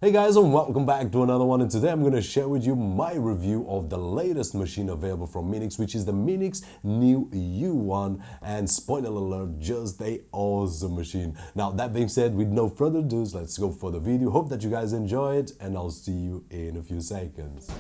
Hey guys, and welcome back to another one, and today I'm going to share with you my review of the latest machine available from Minix, which is the Minix Neo U1, and spoiler alert, just a awesome machine. Now that being said, with no further ado, let's go for the video. Hope that you guys enjoy it, and I'll see you in a few seconds.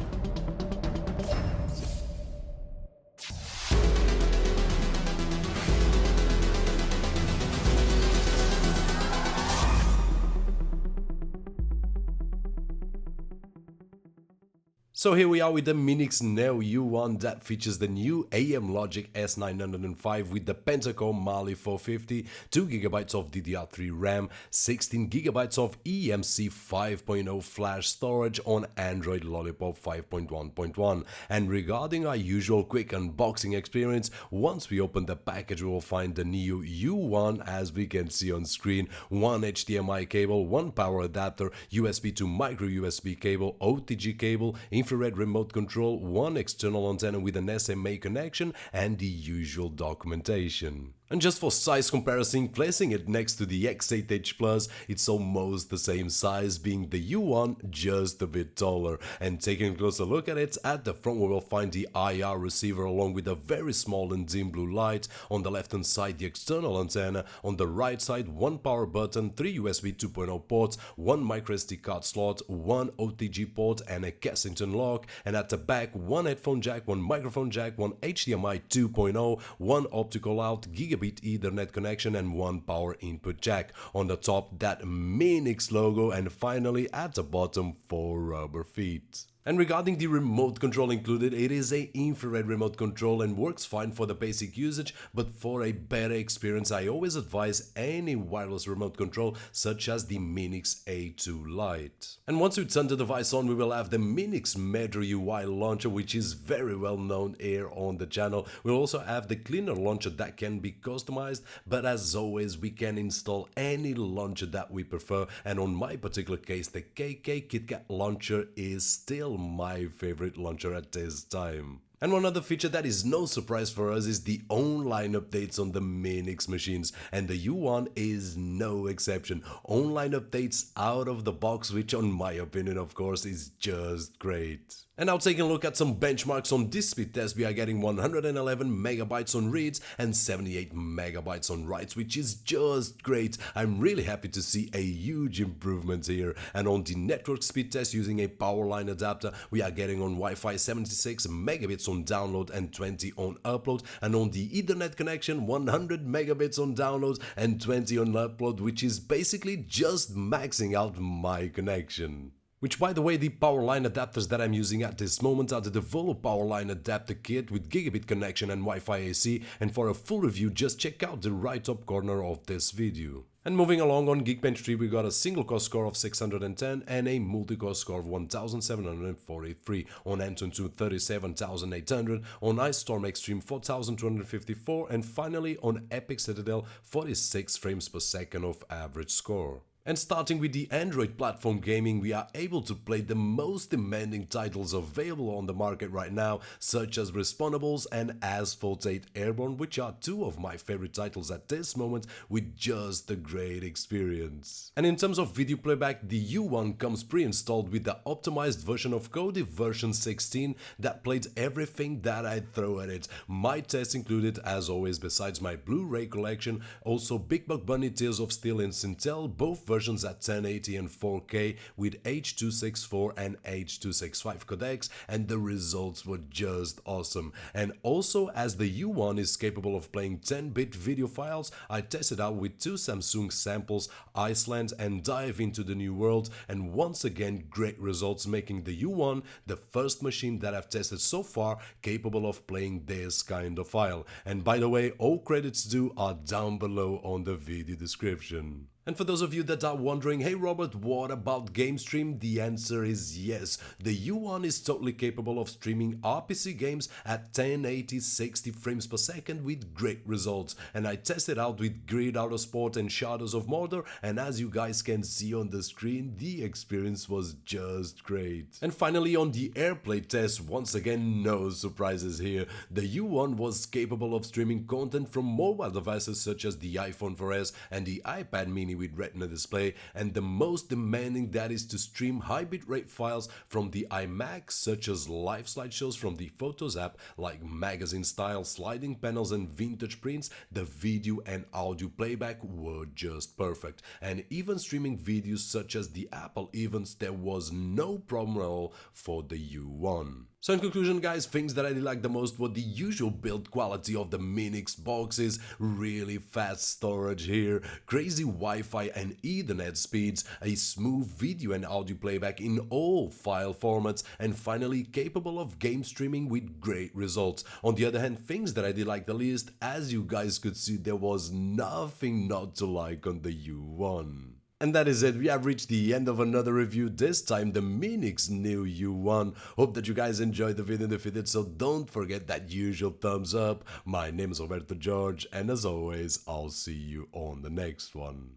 So here we are with the Minix Neo U1 that features the new Amlogic S905 with the Pentacore Mali 450, 2GB of DDR3 Ram, 16GB of eMMC 5.0 flash storage on Android Loliipop 5.1.1. And regarding our usual quick unboxing experience, once we open the package we will find the Neo U1 as we can see on screen, one HDMI cable, one power adapter, USB to micro USB cable, OTG cable, infrared remote control, one external antenna with an SMA connection, and the usual documentation. And just for size comparison, placing it next to the X8H Plus, it's almost the same size, being the U1 just a bit taller. And taking a closer look at it, at the front we will find the IR receiver along with a very small and dim blue light. On the left hand side the external antenna, on the right side one power button, 3 USB 2.0 ports, one microSD card slot, one OTG port and a Kensington lock, and at the back one headphone jack, one microphone jack, one HDMI 2.0, one optical out, Gigabit Ethernet connection and one power input jack. On the top that Minix logo, and finally at the bottom 4 rubber feet. And regarding the remote control included, it is a infrared remote control and works fine for the basic usage, but for a better experience I always advise any wireless remote control such as the Minix A2 Lite. And once we turn the device on, we will have the Minix Metro UI launcher, which is very well known here on the channel. We'll also have the cleaner launcher that can be customized, but as always we can install any launcher that we prefer, and on my particular case the KK KitKat launcher is still my favorite launcher at this time. And one other feature that is no surprise for us is the online updates on the Minix machines, and the U1 is no exception. Online updates out of the box, which on my opinion of course is just great. And now taking a look at some benchmarks on this speed test, we are getting 111 megabytes on reads and 78 megabytes on writes, which is just great. I'm really happy to see a huge improvement here. And on the network speed test using a power line adapter, we are getting on Wi-Fi 76 megabits on download and 20 on upload, and on the Ethernet connection 100 megabits on download and 20 on upload, which is basically just maxing out my connection. Which, by the way, the power line adapters that I'm using at this moment are the Devolo power line adapter kit with gigabit connection and Wi-Fi AC, and for a full review just check out the right top corner of this video. And moving along, on Geekbench 3 we got a single core score of 610 and a multi-core score of 1743, on Antuntu 37,800, on Ice Storm Extreme 4254, and finally on Epic Citadel 46 frames per second of average score. And starting with the Android platform gaming, we are able to play the most demanding titles available on the market right now, such as Respawnables and Asphalt 8 Airborn, which are two of my favorite titles at this moment with just a great experience. And in terms of video playback, the U1 comes pre-installed with the optimized version of Kodi version 16 that played everything that I throw at it. My test included, as always, besides my Blu-ray collection, also Buch Buny Tales of Steal and Sintel, both versions at 1080 and 4K with H264 and H265 Codecs, and the results were just awesome. And also, as the U1 is capable of playing 10-bit video files, I tested out with two Samsung samples, Iceland and Dive into the New World, and once again great results, making the U1 the first machine that I've tested so far capable of playing this kind of file. And by the way, all credits due are down below on the video description. And for those of you that are wondering, hey Robert, what about game stream? The answer is yes. The U1 is totally capable of streaming RPC games at 1080 60 frames per second with great results. And I tested out with Grid Autosport and Shadows of Mordor, and as you guys can see on the screen, the experience was just great. And finally, on the Airplay test, once again no surprises here. The U1 was capable of streaming content from mobile devices such as the iPhone 4S and the iPad mini tiny with Retina display, and the most demanding, that is to stream high bitrate files from the iMac, such as live slideshows from the Photos app, like magazine style sliding panels and vintage prints. The video and audio playback were just perfect, and even streaming videos such as the Apple events, there was no problem at all for the U1. So in conclusion guys, things that I did like the most were the usual build quality of the Minix boxes, really fast storage here, crazy Wi-Fi and Ethernet speeds, a smooth video and audio playback in all file formats, and finally capable of game streaming with great results. On the other hand, things that I did like the least, as you guys could see, there was nothing not to like on the U1. And that is it, we have reached the end of another review, this time the Minix Neo U1. Hope that you guys enjoyed the video, and if you did so, don't forget that usual thumbs up. My name is Roberto George, and as always, I'll see you on the next one.